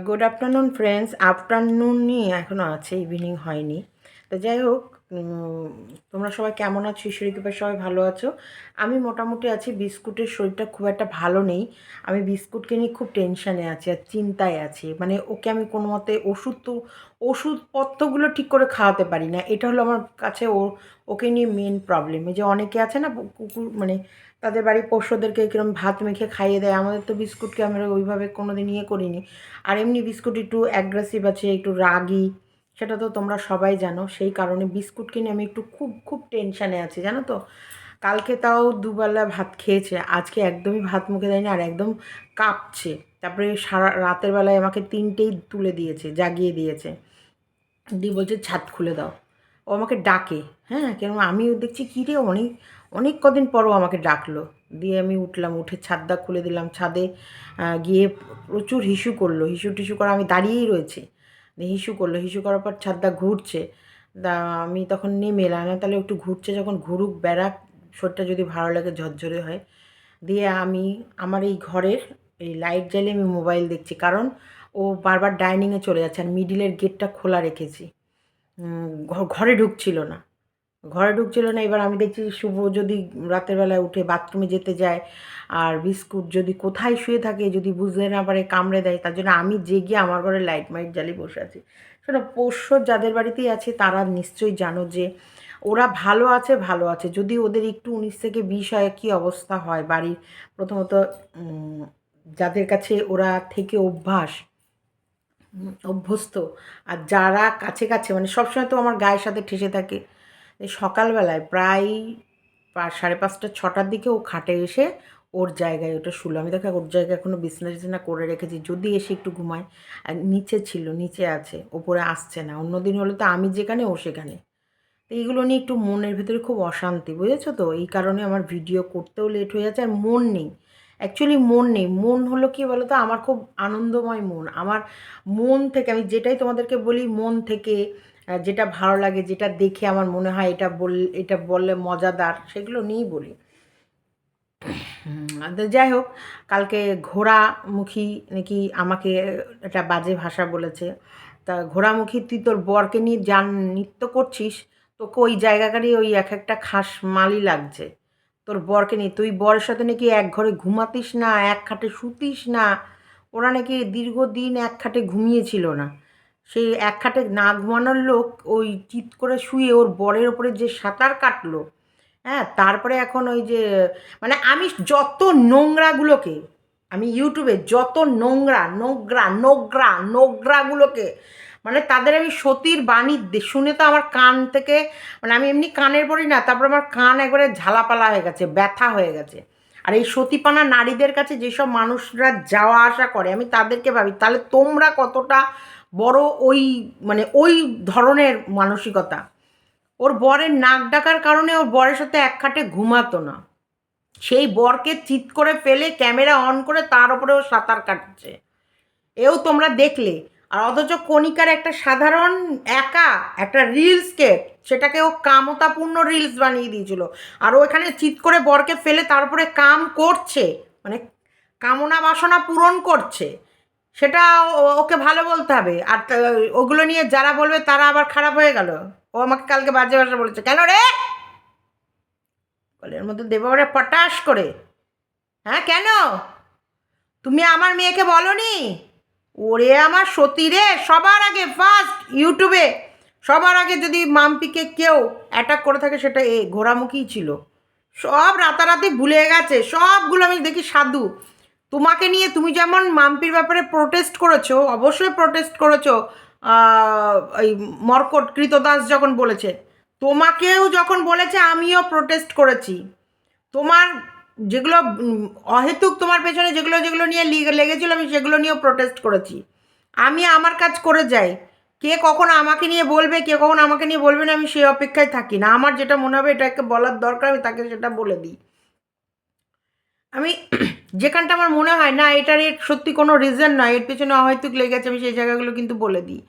Good afternoon friends. আফটারনুনই এখনও আছে, evening হয়নি। তো যাই হোক, তোমরা সবাই কেমন আছো? ঈশ্বরের কৃপায় সবাই ভালো আছো। আমি মোটামুটি আছি। বিস্কুটের শরীরটা খুব একটা ভালো নেই। আমি বিস্কুটকে নিয়ে খুব টেনশানে আছি আর চিন্তায় আছি। মানে ওকে আমি কোনো মতে ওষুধপত্রগুলো ঠিক করে খাওয়াতে পারি না। এটা হলো আমার কাছে ওকে নিয়ে মেন প্রবলেম। এই যে অনেকে আছে না, কুকুর মানে তাদের বাড়ির পোষ্যদেরকে কিরম ভাত মেখে খাইয়ে দেয়, আমাদের তো বিস্কুটকে আমরা ওইভাবে কোনো দিন ইয়ে করিনি। আর এমনি বিস্কুট একটু অ্যাগ্রেসিভ আছে, একটু রাগী, সেটা তো তোমরা সবাই জানো। সেই কারণে বিস্কুটকে নিয়ে আমি একটু খুব খুব টেনশানে আছি, জানো তো। কালকে তাও দুবেলা ভাত খেয়েছে, আজকে একদমই ভাত মুখে দেয়নি আর একদম কাঁপছে। তারপরে সারা রাতের বেলায় আমাকে 3টেই তুলে দিয়েছে, জাগিয়ে দিয়েছে, দিয়ে বলছে ছাদ খুলে দাও। ও আমাকে ডাকে, হ্যাঁ, কেন আমিও দেখছি কী রে, অনেক অনেক কদিন পরও আমাকে ডাকলো। দিয়ে আমি উঠলাম, উঠে ছাদটা খুলে দিলাম। ছাদে গিয়ে প্রচুর হিসু করলো, হিসু টিসু করা, আমি দাঁড়িয়েই রয়েছি। দিয়ে হিসু করলো, হিসু করার পর ছাদটা ঘুরছে। আমি তখন নেমে এলাম, না তাহলে একটু ঘুরছে যখন ঘুরুক, বেড়াক, শরীরটা যদি ভালো লাগে ঝরঝরে হয়। দিয়ে আমি আমার এই ঘরের এই লাইট জ্বালিয়ে আমি মোবাইল দেখছি, কারণ ও বারবার ডাইনিংয়ে চলে যাচ্ছে আর মিডিলের গেটটা খোলা রেখেছি। ঘরে ঢুকছিল না, ঘরে ঢুকছিল না। এবার আমি দেখছি শুভ যদি রাতের বেলায় উঠে বাথরুমে যেতে যায় আর বিস্কুট যদি কোথায় শুয়ে থাকে যদি বুঝতে না পারে কামড়ে দেয়, তার জন্য আমি জেগে আমার ঘরে লাইট মাইট জ্বালিয়ে বসে আছি। শোনো, পোষ্য যাদের বাড়িতেই আছে তারা নিশ্চয়ই জানো যে ওরা ভালো আছে, ভালো আছে। যদি ওদের একটু 19 থেকে 20 হয়, কী অবস্থা হয় বাড়ির। প্রথমত যাদের কাছে ওরা থেকে অভ্যস্ত, আর যারা কাছে কাছে মানে সবসময় তো আমার গায়ের সাথে ঠেসে থাকে। এই সকালবেলায় প্রায় 5:30-6টার দিকে ও খাটে এসে ওর জায়গায় ওটা শুলো। আমি দেখো ওর জায়গায় এখনও বিছনা টিছনা করে রেখেছি, যদি এসে একটু ঘুমায়। আর নিচে ছিল, নিচে আছে, ওপরে আসছে না। অন্যদিন হলে তো আমি যেখানে ও সেখানে। তো এইগুলো নিয়ে একটু মনের ভেতরে খুব অশান্তি, বুঝেছো তো। এই কারণে আমার ভিডিও করতেও লেট হয়ে যাচ্ছে আর মন নেই। অ্যাকচুয়ালি মন নেই। মন হলো কি বলো তো, আমার খুব আনন্দময় মন। আমার মন থেকে আমি যেটাই তোমাদেরকে বলি, মন থেকে যেটা ভালো লাগে, যেটা দেখে আমার মনে হয় এটা বললে মজাদার, সেগুলো নিয়েই বলি। তো যাই হোক, কালকে ঘোড়ামুখী নাকি আমাকে একটা বাজে ভাষা বলেছে। তা ঘোড়ামুখী, তুই তোর বরকে নিয়ে নৃত্য করছিস, তোকে ওই জায়গাকারই ওই এক একটা খাস মালই লাগছে। তোর বরকে নিয়ে, তুই বরের সাথে নাকি এক ঘরে ঘুমাতিস না, এক খাটে শুতিস না। ওরা নাকি দীর্ঘদিন এক খাটে ঘুমিয়েছিল না। সেই এক খাটে না ঘুমানোর লোক ওই চিৎ করে শুয়ে ওর বরের ওপরে যে সাঁতার কাটলো। হ্যাঁ, তারপরে এখন ওই যে মানে আমি যত নোংরাগুলোকে, আমি ইউটিউবে যত নোংরাগুলোকে, মানে তাদের আমি সতীর বাণী শুনে তো আমার কান থেকে, মানে আমি এমনি কানের পড়ি না, তারপর আমার কান একবারে ঝালাপালা হয়ে গেছে, ব্যথা হয়ে গেছে। আর এই সতীপানা নারীদের কাছে যেসব মানুষরা যাওয়া আসা করে, আমি তাদেরকে ভাবি তাহলে তোমরা কতটা বড় ওই মানে ওই ধরনের মানসিকতা। ওর বরের নাক ডাকার কারণে ওর বরের সাথে এক খাটে ঘুমাতো না, সেই বরকে চিৎ করে ফেলে ক্যামেরা অন করে তার উপরে ও সাঁতার কাটছে, এও তোমরা দেখলে। আর অথচ কণিকার একটা সাধারণ একা একটা রিলসকে, সেটাকে ও কামতাপূর্ণ রিলস বানিয়ে দিয়েছিল। আর ও এখানে চিৎ করে বরকে ফেলে তারপরে কাম করছে, মানে কামনা বাসনা পূরণ করছে। সেটা ওকে ভালো বলতে হবে। আর ওগুলো নিয়ে যারা বলবে তারা আবার খারাপ হয়ে গেল। ও আমাকে কালকে বাজে ভাষা বলেছে, কেন রে, কলের মধ্যে দেবো ওরে পটাশ করে। হ্যাঁ, কেন তুমি আমার মেয়েকে বলনি? ওরে আমার সতী রে, সবার আগে ফার্স্ট ইউটিউবে সবার আগে যদি মাম্পিকে কেউ অ্যাটাক করে থাকে সেটা ঘোড়ামুখীই ছিল। সব রাতারাতি ভুলে গেছে, সবগুলো আমি দেখি সাধু। তোমাকে নিয়ে তুমি যেমন মাম্পির ব্যাপারে প্রোটেস্ট করেছো, অবশ্যই প্রোটেস্ট করেছো। এই মর্কট কৃতদাস যখন বলেছে, তোমাকেও যখন বলেছে আমিও প্রোটেস্ট করেছি। তোমার যেগুলো অহেতুক তোমার পেছনে যেগুলো যেগুলো নিয়ে লেগেছিল আমি সেগুলো নিয়েও প্রোটেস্ট করেছি। আমি আমার কাজ করে যাই। কে কখন আমাকে নিয়ে বলবে, কে কখন আমাকে নিয়ে বলবে না, আমি সেই অপেক্ষায় থাকি না। আমার যেটা মনে হবে এটাকে বলার দরকার, আমি তাকে সেটা বলে দিই। আমি যেখানটা আমার মনে হয় না এটার সত্যি কোনো রিজন নয়, এর পেছনে অহেতুক লেগেছে, আমি সেই জায়গাগুলো কিন্তু বলে দিই।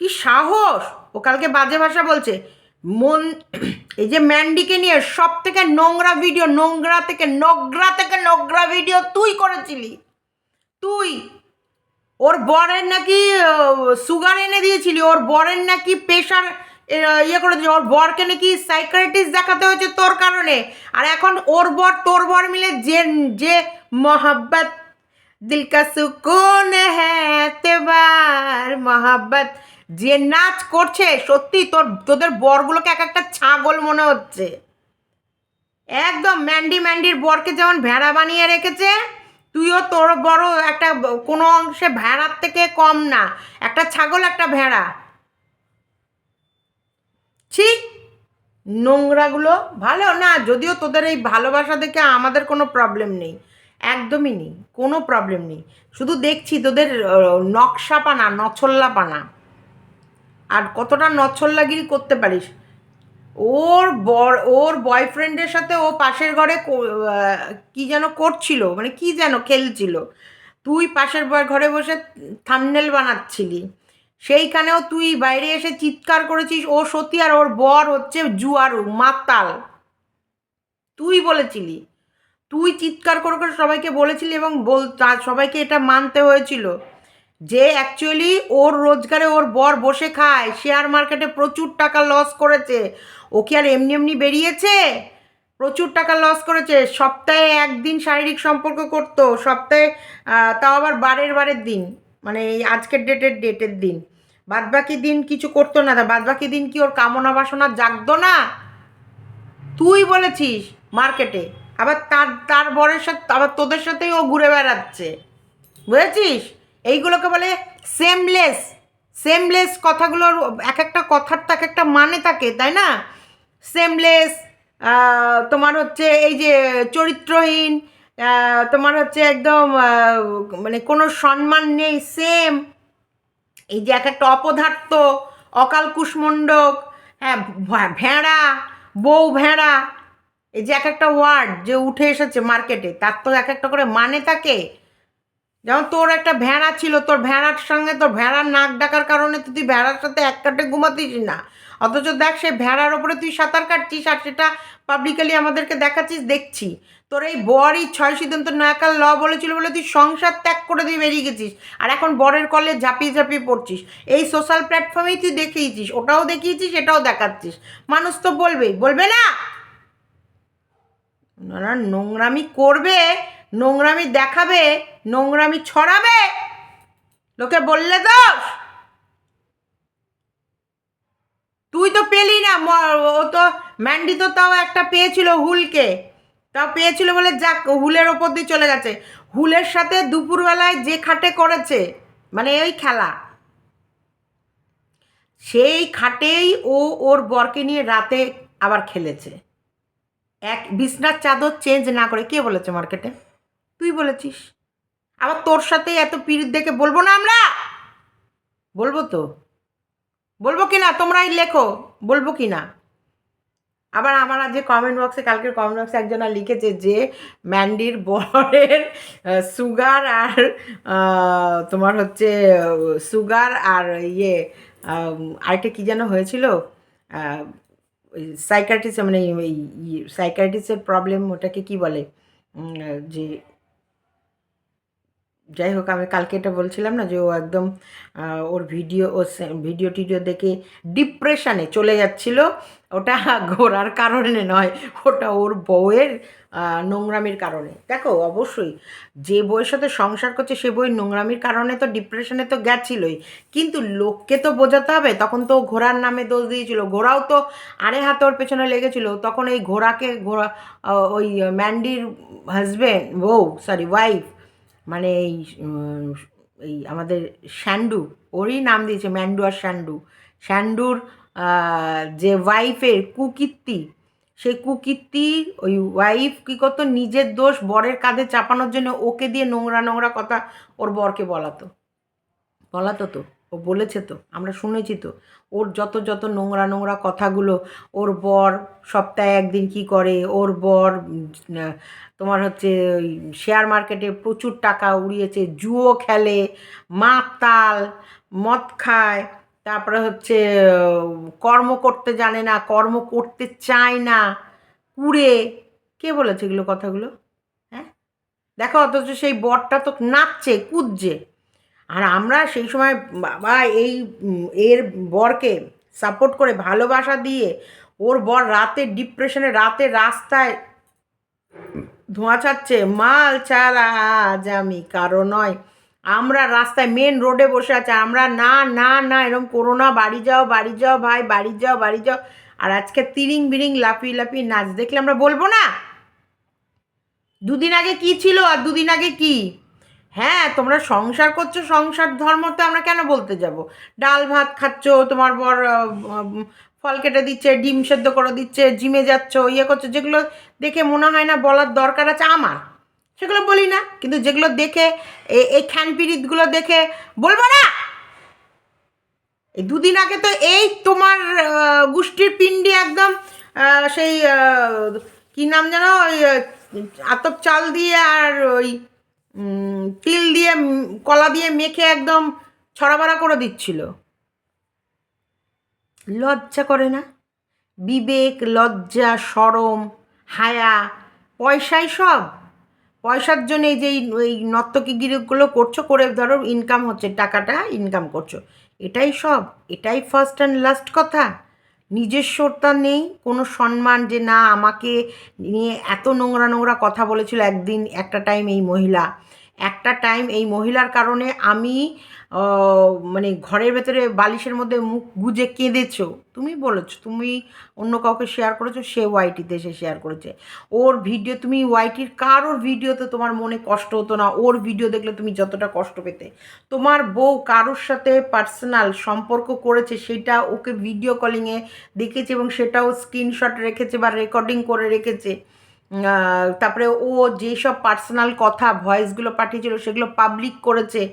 কি সাহস! ও কালকে বাজে ভাষা বলছে। মন এই যে ম্যান্ডিকে নিয়ে সব থেকে নোংরা ভিডিও, নোংরা থেকে নোংরা ভিডিও তুই করেছিলি। তুই ওর বরের নাকি সুগার এনে দিয়েছিলি, ওর বরের নাকি প্রেশার ইয়ে করে দিয়েছে, ওর বরকে নাকি সাইকিয়াট্রিস্ট দেখাতে হয়েছে তোর কারণে। আর এখন ওর বর তোর বর মিলে যে যে মোহাব্বত দিল কা সুকুন হ্যাঁ তেবার মোহাব্বত যে নাচ করছে, সত্যি তোদের বরগুলোকে এক একটা ছাগল মনে হচ্ছে। একদম ম্যান্ডির বরকে যেমন ভেড়া বানিয়ে রেখেছে, তুইও তোর বড় একটা কোনো অংশে ভেড়ার থেকে কম না, একটা ছাগল একটা ভেড়া। ছি, নোংরাগুলো ভালো না। যদিও তোদের এই ভালোবাসা দেখে আমাদের কোনো প্রবলেম নেই, একদমই নেই, কোনো প্রবলেম নেই। শুধু দেখছি তোদের নকশাপানা, নছল্লাপানা, আর কতটা নছল্লাগিরি করতে পারিস। ওর বয়ফ্রেন্ডের সাথে ও পাশের ঘরে কি যেন করছিল, মানে কি যেন খেলছিল, তুই পাশের ঘরে বসে থাম্বনেল বানাচ্ছিলি, সেইখানেও তুই বাইরে এসে চিৎকার করেছিস ও সত্যি, আর ওর বর হচ্ছে জুয়ারু মাতাল। তুই বলেছিলি, তুই চিৎকার করে করে সবাইকে বলেছিলি, এবং সবাইকে এটা মানতে হয়েছিল যে অ্যাকচুয়ালি ওর রোজগারে ওর বর বসে খায়, শেয়ার মার্কেটে প্রচুর টাকা লস করেছে। ও কি আর এমনি এমনি বেরিয়েছে? প্রচুর টাকা লস করেছে। সপ্তাহে একদিন শারীরিক সম্পর্ক করতো, সপ্তাহে তাও আবার বারের দিন, মানে এই আজকের ডেটের দিন। বাদবাকি দিন কিছু করতো না। বাদবাকি দিন কি ওর কামনা বাসনা জাগতো না? তুই বলেছিস মার্কেটে, আবার তার বরের সাথে, আবার তোদের সাথেই ও ঘুরে বেড়াচ্ছে, বুঝেছিস? এইগুলোকে বলে সেমলেস। সেমলেস কথাগুলোর এক একটা কথার তো এক একটা মানে থাকে, তাই না? সেমলেস, তোমার হচ্ছে এই যে চরিত্রহীন, তোমার হচ্ছে একদম মানে কোনো সম্মান নেই, সেম, এই যে এক একটা অপদার্থ, অকাল কুষ্মণ্ডক, হ্যাঁ, ভেড়া, বউ ভেড়া, এই যে এক একটা ওয়ার্ড যে উঠে এসেছে মার্কেটে, তার তো এক একটা করে মানে থাকে। যেমন তোর একটা ভেড়া ছিল, তোর ভেড়ার সঙ্গে তোর ভেড়ার নাক ডাকার কারণে তো তুই ভেড়ার সাথে এক কাটে ঘুমাতিস না, অথচ দেখ সে ভেড়ার ওপরে তুই সাঁতার কাটছিস, আর সেটা পাবলিকালি আমাদেরকে দেখাচ্ছিস, দেখছি। তোর এই বরই 6 সিদ্ধান্ত নয়াকাল ল বলেছিল বলে তুই সংসার ত্যাগ করে তুই বেরিয়ে গেছিস, আর এখন বরের কলে ঝাঁপিয়ে ঝাঁপিয়ে পড়ছিস। এই সোশ্যাল প্ল্যাটফর্মেই তুই দেখিয়েছিস, ওটাও দেখিয়েছিস, এটাও দেখাচ্ছিস। মানুষ তো বলবেই, বলবে না? না, নোংরামি করবে, নোংরামি দেখাবে, নোংরামি ছড়াবে, লোকে বললে দোষ। তুই তো পেলি না, ও তো ম্যান্ডি তো তাও একটা পেয়েছিল হুলকে, তাও পেয়েছিল বলে যাক হুলের ওপর দিয়ে চলে গেছে। হুলের সাথে দুপুরবেলায় যে খাটে করেছে, মানে ওই খেলা, সেই খাটেই ও ওর বরকে নিয়ে রাতে আবার খেলেছে, এক বিছনার চাদর চেঞ্জ না করে। কে বলেছে মার্কেটে? তুই বলেছিস। আবার তোর সাথে এত পিরিত দেখে বলবো না আমরা? বলবো তো, বলবো কি না তোমরাই লেখো, বলবো কি না? আবার আমার আজ কমেন্ট বক্সে, কালকের কমেন্ট বক্সে একজনা লিখেছে যে ম্যান্ডির বরের সুগার আর তোমার হচ্ছে সুগার আর ইয়ে আরেকটা কী যেন হয়েছিল, ওই সাইকাট্রিস্ট, মানে এই সাইকাট্রিস্টের প্রবলেম, ওটাকে কি বলে, যে যাই হোক, আমি কালকে এটা বলছিলাম না যে ও একদম ওর ভিডিও টিডিও দেখে ডিপ্রেশনে চলে যাচ্ছিল। ওটা ঘোরার কারণে নয়, ওটা ওর বউয়ের নোংরামির কারণে। দেখো, অবশ্যই যে বউয়ের সাথে সংসার করছে সে বউয়ের নোংরামির কারণে তো ডিপ্রেশনে তো গেছিলোই, কিন্তু লোককে তো বোঝাতে হবে। তখন তো ঘোড়ার নামে দোষ দিয়েছিল, ঘোড়াও তো আড়ে হাতে ওর পেছনে লেগেছিল। তখন এই ঘোড়া ওই ম্যান্ডির হাজব্যান্ড, ওয়াইফ, মানে এই আমাদের স্যান্ডু, ওরই নাম দিয়েছে ম্যান্ডু আর স্যান্ডু। স্যান্ডুর যে ওয়াইফের কুকীর্তি, সেই কুকীর্তি ওই ওয়াইফ কী করতো, নিজের দোষ বরের কাঁধে চাপানোর জন্য ওকে দিয়ে নোংরা নোংরা কথা ওর বরকে বলাতো। তো ও বলেছে তো, আমরা শুনেছি তো, ওর যত নোংরা নোংরা কথাগুলো। ওর বর সপ্তাহে একদিন কি করে, ওর বর তোমার হচ্ছে ওই শেয়ার মার্কেটে প্রচুর টাকা উড়িয়েছে, জুয়ো খেলে, মাতাল, মদ খায়, তারপরে হচ্ছে কর্ম করতে জানে না, কর্ম করতে চায় না, কুড়ে। কে বলেছে এগুলো কথাগুলো? হ্যাঁ, দেখো, অথচ সেই বরটা তো নাচছে কুদছে। আর আমরা সেই সময় বাবা এর বরকে সাপোর্ট করে ভালোবাসা দিয়ে ওর বর রাতে ডিপ্রেশনে, রাতে রাস্তায় ধোঁয়া ছাড়ছে, মাল ছাড়া আজ আমি কারো নয়, আমরা রাস্তায় মেন রোডে বসে আছে, আমরা না না না এরকম করো না, বাড়ি যাও বাড়ি যাও ভাই, বাড়ি যাও বাড়ি যাও। আর আজকে তিরিং বিরিং লাফিয়ে লাফিয়ে নাচ দেখলে আমরা বলবো না? দুদিন আগে কি ছিল আর দুদিন আগে কি? হ্যাঁ, তোমরা সংসার করছো, সংসার ধর্মতে আমরা কেন বলতে যাব? ডাল ভাত খাচ্ছ, তোমার বর ফল কেটে দিচ্ছে, ডিম সেদ্ধ করে দিচ্ছে, জিমে যাচ্ছ, ইয়ে করছো, যেগুলো দেখে মনে হয় না বলার দরকার আছে আমার, সেগুলো বলি না। কিন্তু যেগুলো দেখে এই খ্যানপিরিতগুলো দেখে বলবো না? এই দুদিন আগে তো এই তোমার গোষ্ঠীর পিণ্ডি একদম সেই কী নাম যেন, ওই আতপ চাল দিয়ে আর ওই তিল দিয়ে কলা দিয়ে মেখে একদম ছড়াবড়া করে দিচ্ছিল। লজ্জা করে না? বিবেক, লজ্জা, শরম, হায়া, পয়সাই সব। পয়সার জন্য এই যে এই নর্তকীগিরিগুলো করছো, করে ধরো ইনকাম হচ্ছে, টাকাটা ইনকাম করছো, এটাই সব? এটাই ফার্স্ট অ্যান্ড লাস্ট কথা? নিজস্বতা নেই, কোনো সম্মান, যে না আমাকে নিয়ে এত নোংরা নোংরা কথা বলেছিল একদিন, একটা টাইম এই মহিলা, একটা টাইম এই মহিলার কারণে আমি মানে ঘরের ভেতরে বালিশের মধ্যে মুখ গুজে কেঁদেছো, তুমি বলেছো, তুমি অন্য কাউকে শেয়ার করেছো, সে ওয়াইটিতে এসে শেয়ার করেছে ওর ভিডিও। তুমি ওয়াইটির কারোর ভিডিওতে তোমার মনে কষ্ট হতো না, ওর ভিডিও দেখলে তুমি যতটা কষ্ট পেতে। তোমার বউ কারোর সাথে পার্সোনাল সম্পর্ক করেছে, সেটা ওকে ভিডিও কলিংয়ে দেখেছে এবং সেটাও স্ক্রিনশট রেখেছে বা রেকর্ডিং করে রেখেছে। তারপরে ও যেসব পার্সোনাল কথা ভয়েসগুলো পাঠিয়েছিল সেগুলো পাবলিক করেছে।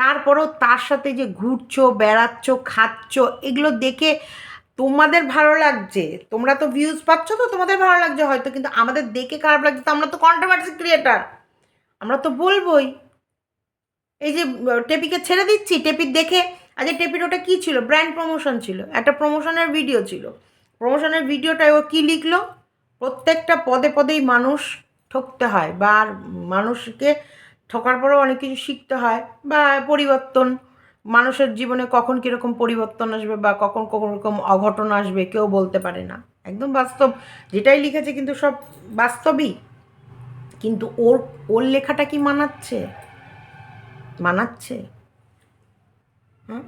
তারপরেও তার সাথে যে ঘুরছো, বেড়াচ্ছ, খাচ্ছ, এগুলো দেখে তোমাদের ভালো লাগছে, তোমরা তো ভিউজ পাচ্ছ, তো তোমাদের ভালো লাগছে হয়তো, কিন্তু আমাদের দেখে খারাপ লাগছে। তো আমরা তো কন্ট্রোভার্সি ক্রিয়েটার, আমরা তো বলবোই। এই যে টেপিকে ছেড়ে দিচ্ছি, টেপির দেখে, আজ টেপির ওটা কী ছিল, ব্র্যান্ড প্রমোশন ছিল, একটা প্রমোশনের ভিডিও ছিল, প্রমোশনের ভিডিওটায় ও কী লিখলো, প্রত্যেকটা পদে পদেই মানুষ ঠকতে হয়, বা মানুষকে ঠকার পরেও অনেক কিছু শিখতে হয়, বা পরিবর্তন, মানুষের জীবনে কখন কীরকম পরিবর্তন আসবে বা কখন কখন রকম অঘটন আসবে কেউ বলতে পারে না, একদম বাস্তব যেটাই লিখেছে, কিন্তু সব বাস্তবই। কিন্তু ওর ওর লেখাটা কি মানাচ্ছে? মানাচ্ছে? হুম,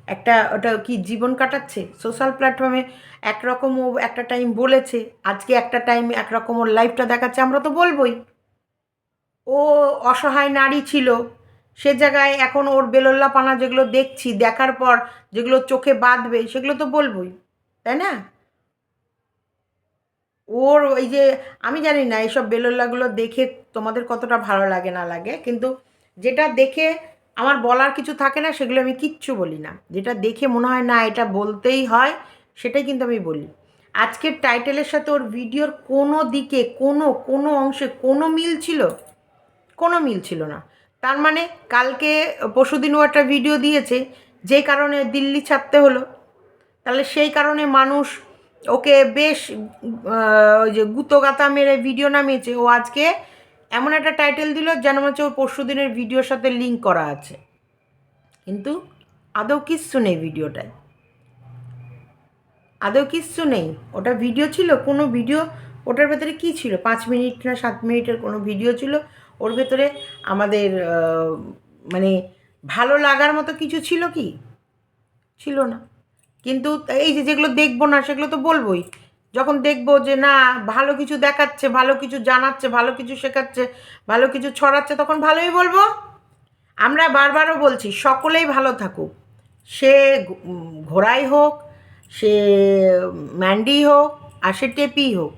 একটা ওটা কি জীবন কাটাচ্ছে সোশ্যাল প্ল্যাটফর্মে? একরকম ও একটা টাইম বলেছে, আজকে একটা টাইম একরকম ওর লাইফটা দেখাচ্ছে, আমরা তো বলবোই। ও অসহায় নারী ছিল, সে জায়গায় এখন ওর বেলল্লাপানা যেগুলো দেখছি, দেখার পর যেগুলো চোখে বাঁধবে সেগুলো তো বলবোই, তাই না? ওর ওই যে, আমি জানি না এইসব বেলোল্লাগুলো দেখে তোমাদের কতটা ভালো লাগে না লাগে, কিন্তু যেটা দেখে আমার বলার কিছু থাকে না সেগুলো আমি কিচ্ছু বলি না, যেটা দেখে মনে হয় না এটা বলতেই হয় সেটাই কিন্তু আমি বলি। আজকের টাইটেলের সাথে ওর ভিডিওর কোনো দিকে, কোনো কোনো অংশে কোনো মিল ছিল? কোনো মিল ছিল না। তার মানে কালকে পরশুদিন ও একটা ভিডিও দিয়েছে, যেই কারণে দিল্লি ছাড়তে হলো, তাহলে সেই কারণে মানুষ ওকে বেশ ওই যে গুঁতোগাতা মেরে ভিডিও নামিয়েছে। ও আজকে এমন একটা টাইটেল দিল যেন মনে হচ্ছে ওর পরশু দিনের ভিডিওর সাথে লিঙ্ক করা আছে, কিন্তু আদৌ কিচ্ছু নেই ভিডিওটায়, আদৌ কিচ্ছু নেই। ওটা ভিডিও ছিল, কোনো ভিডিও, ওটার ভেতরে কী ছিল, 5 মিনিট না 7 মিনিটের কোনো ভিডিও ছিল, ওর ভেতরে আমাদের মানে ভালো লাগার মতো কিছু ছিল কি? ছিল না। কিন্তু এই যে যেগুলো দেখবো না সেগুলো তো বলবোই। যখন দেখবো যে না ভালো কিছু দেখাচ্ছে, ভালো কিছু জানাচ্ছে, ভালো কিছু শেখাচ্ছে, ভালো কিছু ছড়াচ্ছে, তখন ভালোই বলবো। আমরা বারবারও বলছি সকলেই ভালো থাকুক, সে ঘোড়াই হোক, সে ম্যান্ডি হোক, আর সে টেপি হোক,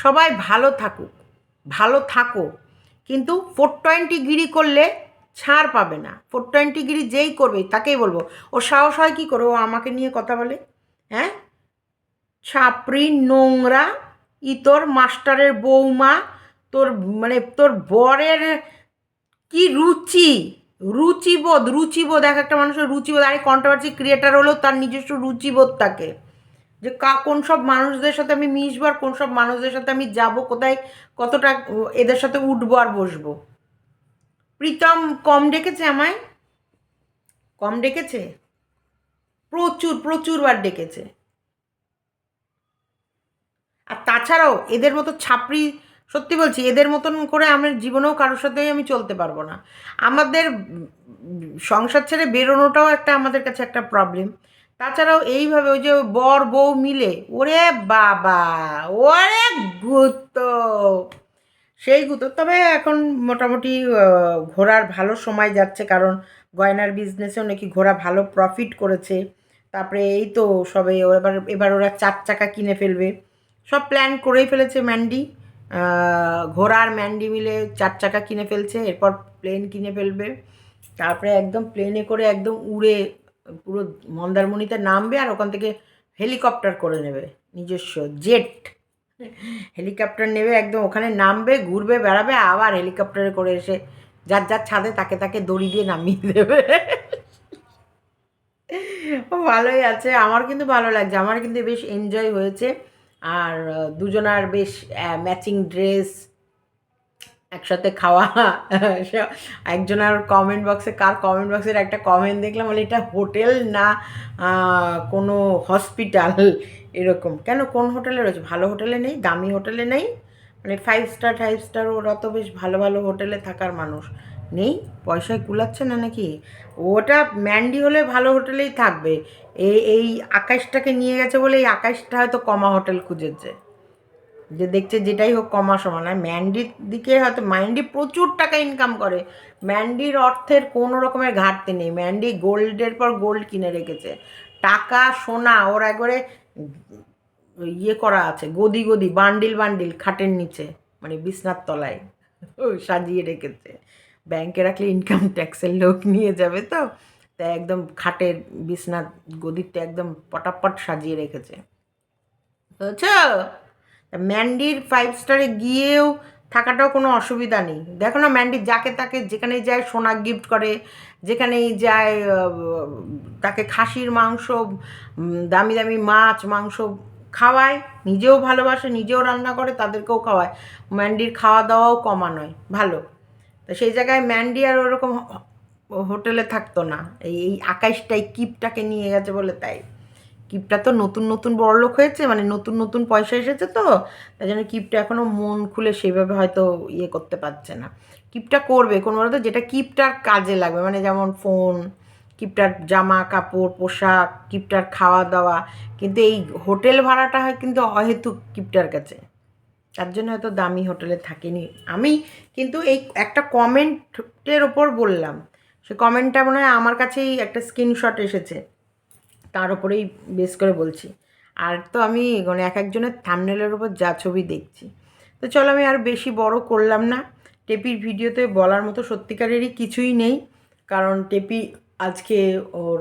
সবাই ভালো থাকুক, ভালো থাকো। কিন্তু 420 গিরি করলে ছাড় পাবে না। 420 গিরি যেই করবে তাকেই বলবো। ওর সাহস হয় কী করে ও আমাকে নিয়ে কথা বলে? হ্যাঁ, ছাপড়ি, নোংরা, তোর মাস্টারের বৌমা, তোর মানে তোর বরের কি রুচি, রুচিবোধ, রুচিবোধ, এক একটা মানুষের রুচিবোধ। আরে কন্ট্রোভার্সি ক্রিয়েটার হলেও তার নিজস্ব রুচিবোধ থাকে, যে কোন সব মানুষদের সাথে আমি মিশবো আর কোন সব মানুষদের সাথে আমি যাব, কোথায় কতটা এদের সাথে উঠবো আর বসবো। প্রীতম কম ডেকেছে আমায়, কম ডেকেছে? প্রচুর বার ডেকেছে। আর তাছাড়াও এদের মতো ছাপরি, সত্যি বলছি, এদের মতন করে আমার জীবনেও কারোর সাথেই আমি চলতে পারবো না। আমাদের সংসার ছেড়ে বেরোনোটাও একটা আমাদের কাছে একটা প্রবলেম। তাছাড়াও এইভাবে ওই যে বর বউ মিলে, ওরে বাবা, ওরে গুতো, সেই গুতো। তবে এখন মোটামুটি ঘোড়ার ভালো সময় যাচ্ছে, কারণ গয়নার বিজনেসেও নাকি ঘোড়া ভালো প্রফিট করেছে। তারপরে এই তো সবে এবার এবার ওরা 4 চাকা কিনে ফেলবে, সব প্ল্যান করেই ফেলেছে ম্যান্ডি। ঘোড়া আর ম্যান্ডি মিলে 4 চাকা কিনে ফেলছে, এরপর প্লেন কিনে ফেলবে। তারপরে একদম প্লেনে করে একদম উড়ে পুরো মন্দারমণিতে নামবে, আর ওখান থেকে হেলিকপ্টার করে নেবে, নিজস্ব জেট হেলিকপ্টার নেবে, একদম ওখানে নামবে, ঘুরবে, বেড়াবে, আবার হেলিকপ্টারে করে এসে যার যার ছাদে তাকে তাকে দড়ি দিয়ে নামিয়ে দেবে। ও ভালোই আছে, আমার কিন্তু ভালো লাগছে, আমার কিন্তু বেশ এনজয় হয়েছে। আর দুজনার বেশ ম্যাচিং ড্রেস, একসাথে খাওয়া। একজনের কমেন্ট বক্সে, কার কমেন্ট বক্সের একটা কমেন্ট দেখলাম, বলে এটা হোটেল না কোনো হসপিটাল, এরকম। কেন, কোন হোটেলে রয়েছে? ভালো হোটেলে নেই, দামি হোটেলে নেই, মানে 5 স্টার ওরা তো বেশ ভালো ভালো হোটেলে থাকার মানুষ, নেই? পয়সায় কুলাচ্ছে না নাকি? ওটা ম্যান্ডি হলে ভালো হোটেলেই থাকবে। এই আকাশটাকে নিয়ে গেছে বলে এই আকাশটা হয়তো কমা হোটেল খুঁজেছে, যে দেখছে যেটাই হোক কমা সমান। আর ম্যান্ডির দিকে হয়তো, ম্যান্ডি প্রচুর টাকা ইনকাম করে, ম্যান্ডির অর্থের কোনো রকমের ঘাটতি নেই, ম্যান্ডি গোল্ডের পর গোল্ড কিনে রেখেছে, টাকা সোনা ওর একবারে ইয়ে করা আছে, গদি গদি, বান্ডিল বান্ডিল খাটের নিচে, মানে বিছনার তলায় সাজিয়ে রেখেছে। ব্যাংকে রাখলে ইনকাম ট্যাক্সের লোক নিয়ে যাবে, তো তাই একদম খাটের বিছনার গদিতে একদম পটাপট সাজিয়ে রেখেছে, বুঝছো? ম্যান্ডির 5 স্টারে গিয়েও থাকাটাও কোনো অসুবিধা নেই। দেখো না, ম্যান্ডি যাকে তাকে যেখানেই যায় সোনা গিফট করে, যেখানেই যায় তাকে খাসির মাংস, দামি দামি মাছ মাংস খাওয়ায়, নিজেও ভালোবাসে, নিজেও রান্না করে, তাদেরকেও খাওয়ায়। ম্যান্ডির খাওয়া দাওয়াও কমা নয়, ভালো। তো সেই জায়গায় ম্যান্ডি আর ওরকম হোটেলে থাকতো না, এই আকাশটাই কিপটাকে নিয়ে গেছে বলে তাই। কিপটা তো নতুন নতুন বড়লোক হয়েছে, মানে নতুন নতুন পয়সা এসেছে, তো তাই জন্য কিপটা এখনও মন খুলে সেভাবে হয়তো ইয়ে করতে পারছে না। কিপটা করবে কোনো বলতো, যেটা কিপটার কাজে লাগবে, মানে যেমন ফোন, কিপটার জামা কাপড় পোশাক, কিপটার খাওয়া দাওয়া। কিন্তু এই হোটেল ভাড়াটা হয় কিন্তু অহেতুক কিপটার কাছে, তার জন্য হয়তো দামি হোটেলে থাকিনি আমি। কিন্তু এই একটা কমেন্টের ওপর বললাম, সে কমেন্টটা মনে হয় আমার কাছেই একটা স্ক্রিনশট এসেছে, তার উপরেই বেস করে বলছি। আর তো আমি মানে এক একজনের থাম্বনেলের উপর যা ছবি দেখছি। তো চলো, আমি আর বেশি বড় করলাম না। টেপির ভিডিওতে বলার মতো সত্যিকারেরই কিছুই নেই, কারণ টেপি আজকে ওর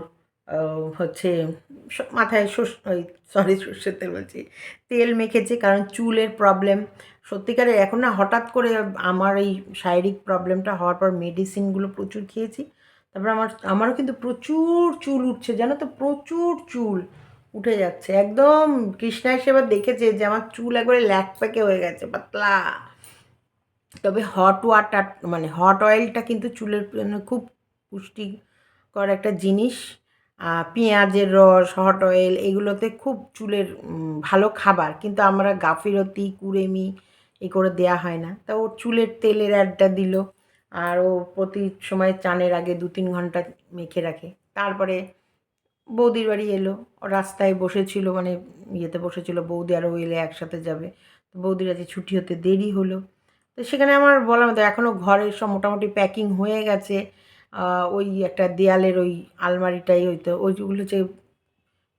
হচ্ছে মাথায় ওই সরি সর্ষের তেল বলছি, তেল মেখেছে, কারণ চুলের প্রবলেম। সত্যিকারের এখন না হঠাৎ করে আমার এই শারীরিক প্রবলেমটা হওয়ার পর মেডিসিনগুলো প্রচুর খেয়েছি, তারপর আমারও কিন্তু প্রচুর চুল উঠছে, জানো তো, প্রচুর চুল উঠে যাচ্ছে একদম। কৃষ্ণা সেবার দেখেছে যে আমার চুল একবারে ল্যাক প্যাকে হয়ে গেছে, পাতলা। তবে হট ওয়াটার, মানে হট অয়েলটা কিন্তু চুলের জন্য খুব পুষ্টিকর একটা জিনিস। পেঁয়াজের রস, হট অয়েল, এগুলোতে খুব চুলের ভালো খাবার, কিন্তু আমরা গাফিলতি কুড়েমি এই করে দেয়া হয় না। তা ওর চুলের তেলের অ্যাডটা দিল, আর ও প্রতি সময় চানের আগে 2-3 ঘন্টা মেখে রাখে। তারপরে বৌদির বাড়ি এলো, ও রাস্তায় বসেছিল, মানে ইয়েতে বসেছিল, বৌদি আর ও এলে একসাথে যাবে। তো বৌদির আজকে ছুটি হতে দেরি হলো, তো সেখানে আমার বলার মতো এখনও ঘরের সব মোটামুটি প্যাকিং হয়ে গেছে। ওই একটা দেয়ালের ওই আলমারিটাই হইতো, ওইগুলো যে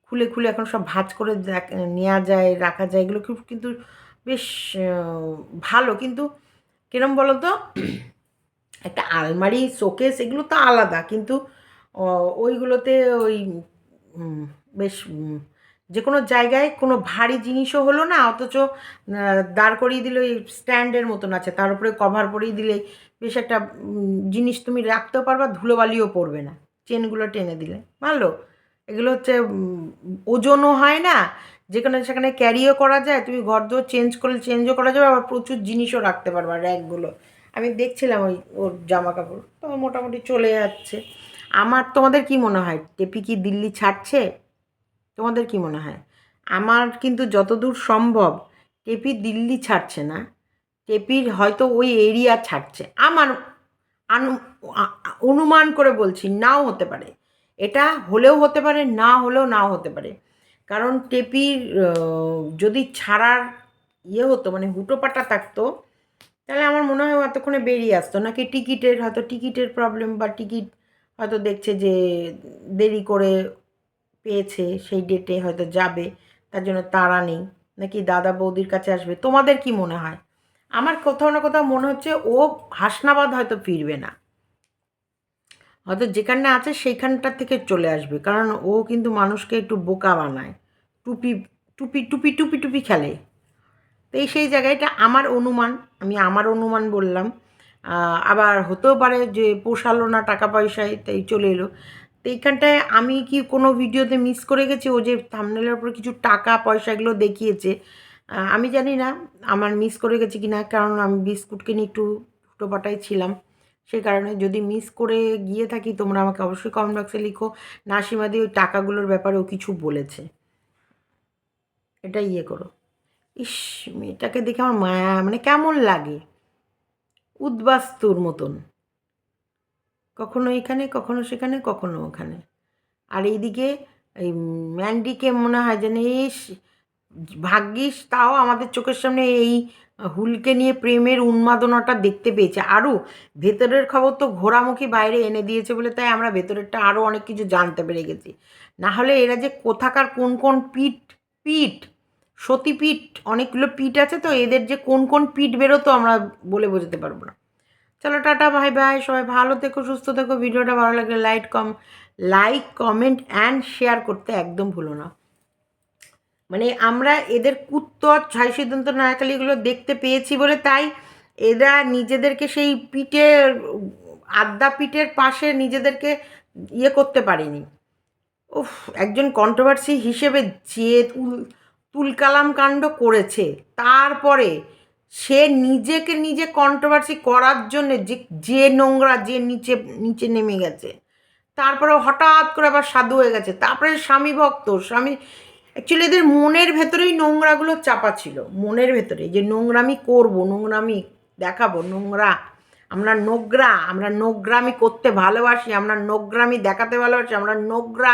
খুলে খুলে এখন সব ভাঁজ করে নেওয়া যায়, রাখা যায়, এগুলো খুব কিন্তু বেশ ভালো। কিন্তু কিরম বলো তো, একটা আলমারি শোকেস এগুলো তো আলাদা, কিন্তু ওইগুলোতে ওই বেশ যে কোনো জায়গায় কোনো ভারী জিনিসও হলো না, অথচ দাঁড় করিয়ে দিলে ওই স্ট্যান্ডের মতন আছে, তার উপরে কভার পরিয়ে দিলে বেশ একটা জিনিস তুমি রাখতেও পারবা, ধুলোবালিও পড়বে না, চেনগুলো টেনে দিলে ভালো। এগুলো হচ্ছে ওজনও হয় না, যেখানে সেখানে ক্যারিও করা যায়, তুমি ঘর দোর চেঞ্জ করলে চেঞ্জও করা যাবে, আবার প্রচুর জিনিসও রাখতে পারবা, র্যাকগুলো। আমি দেখছিলাম ওই ওর জামা কাপড় তো মোটামুটি চলে যাচ্ছে। তোমাদের কি মনে হয় টেপি কি দিল্লি ছাড়ছে? তোমাদের কি মনে হয়? আমার কিন্তু যতদূর সম্ভব টেপি দিল্লি ছাড়ছে না, টেপির হয়তো ওই এরিয়া ছাড়ছে। আমার অনুমান করে বলছি, নাও হতে পারে, এটা হলেও হতে পারে, না হলেও নাও হতে পারে। কারণ টেপির যদি ছাড়ার হতো, মানে হুটোপাটা থাকতো, তাহলে আমার মনে হয় এতক্ষণে বেরিয়ে আসতো। নাকি টিকিটের প্রবলেম, বা টিকিট হয়তো দেখছে যে দেরি করে পেয়েছে, সেই ডেটে হয়তো যাবে, তার জন্য তাড়া নেই, নাকি দাদা বৌদির কাছে আসবে। তোমাদের কি মনে হয়? আমার কোথাও না কোথাও মনে হচ্ছে ও হাসনাবাদ হয়তো ফিরবে না, হয়তো যেখানে আছে সেইখানটার থেকে চলে আসবে। কারণ ও কিন্তু মানুষকে একটু বোকা বানায়, টুপি টুপি টুপি টুপি টুপি খেলে। তো সেই জায়গাটা আমার অনুমান, আমি আমার অনুমান বললাম। আবার হতেও পারে যে পোষালো না টাকা পয়সায়, তাই চলে এলো। তো এইখানটায় আমি কি কোনো ভিডিওতে মিস করে গেছি? ও যে থাম্বনেলের উপরে কিছু টাকা পয়সা এগুলো দেখিয়েছে, আমি জানি না আমার মিস করে গেছি কি না, কারণ আমি বিস্কুটকে নিয়ে একটু হুটোপাটাই ছিলাম। সেই কারণে যদি মিস করে গিয়ে থাকি, তোমরা আমাকে অবশ্যই কমেন্ট বক্সে লিখো। নাসিমাদি ওই টাকাগুলোর ব্যাপারেও কিছু বলেছে, এটা করো। ইস, মেয়েটাকে দেখে আমার মায়া, মানে কেমন লাগে, উদ্বাস্তুর মতন, কখনো এখানে কখনো সেখানে কখনো ওখানে। আর এইদিকে এই ম্যান্ডিকে মনে হয় যেন ইস, ভাগ্যিস তাও আমাদের চোখের সামনে এই হুলকে নিয়ে প্রেমের উন্মাদনাটা দেখতে পেয়েছে। আরও ভেতরের খবর তো ঘোরামুখী বাইরে এনে দিয়েছে বলে তাই আমরা ভেতরেরটা আরও অনেক কিছু জানতে পেরে গেছি। না হলে এরা যে কোথাকার কোন কোন পিঠ পিঠ সতীপীঠ, অনেকগুলো পিঠ আছে, তো এদের যে কোন কোন পিঠ বেরোতো আমরা বলে বোঝাতে পারবো না। চলো টাটা, বাই বাই, সবাই ভালো থেকো, সুস্থ থেকো। ভিডিওটা ভালো লাগলে লাইক কমেন্ট অ্যান্ড শেয়ার করতে একদম ভুলো না। মানে আমরা এদের কুত্তর ছাই সিদ্ধান্ত নায়কালিগুলো দেখতে পেয়েছি বলে তাই এরা নিজেদেরকে সেই পিঠের আদ্যা পিঠের পাশে নিজেদেরকে করতে পারেনি। উফ, একজন কন্ট্রোভার্সি হিসেবে যে তুলকালাম কাণ্ড করেছে, তারপরে সে নিজেকে নিজে কন্ট্রোভার্সি করার জন্য যে নোংরা, যে নিচে নিচে নেমে গেছে, তারপরে হঠাৎ করে আবার সাধু হয়ে গেছে, তারপরে স্বামী ভক্ত স্বামী। অ্যাকচুয়ালি এদের মনের ভেতরেই নোংরাগুলো চাপা ছিল, মনের ভেতরে যে নোংরামি করব, নোংরামি দেখাবো, নোংরা, আমরা নোংরামি করতে ভালোবাসি, আমরা নোংরামি দেখাতে ভালোবাসি, আমরা নোংরা,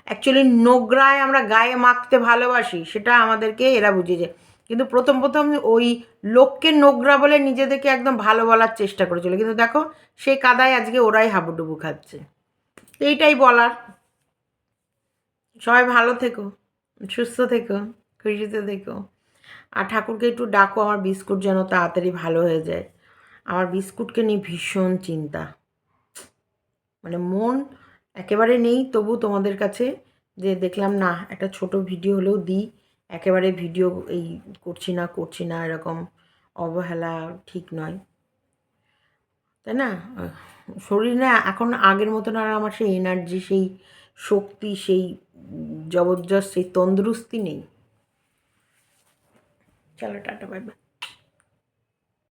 অ্যাকচুয়ালি নোংরায় আমরা গায়ে মাখতে ভালোবাসি, সেটা আমাদেরকে এরা বুঝিয়েছে। কিন্তু প্রথম ওই লোককে নোংরা বলে নিজেদেরকে একদম ভালো বলার চেষ্টা করেছিল, কিন্তু দেখো সেই কাদায় আজকে ওরাই হাবুডুবু খাচ্ছে। তো এইটাই বলার। সবাই ভালো থেকো, সুস্থ থেকো, খুশিতে থেকো। আর ঠাকুরকে একটু ডাকো আমার বিস্কুট যেন তাড়াতাড়ি ভালো হয়ে যায়। আমার বিস্কুটকে নিয়ে ভীষণ চিন্তা, মানে মন একেবারে নেই, তবু তোমাদের কাছে যে দেখলাম না একটা ছোট ভিডিও হলেও দিই। একেবারে ভিডিও এই করছি না এরকম অবহেলা ঠিক নয়, তাই না? শরীর না এখন আগের মতন আর আমার সেই এনার্জি, সেই শক্তি, সেই জবরদস্ত, সেই তন্দুরুস্তি নেই। চলো টাটা, বাই বাই।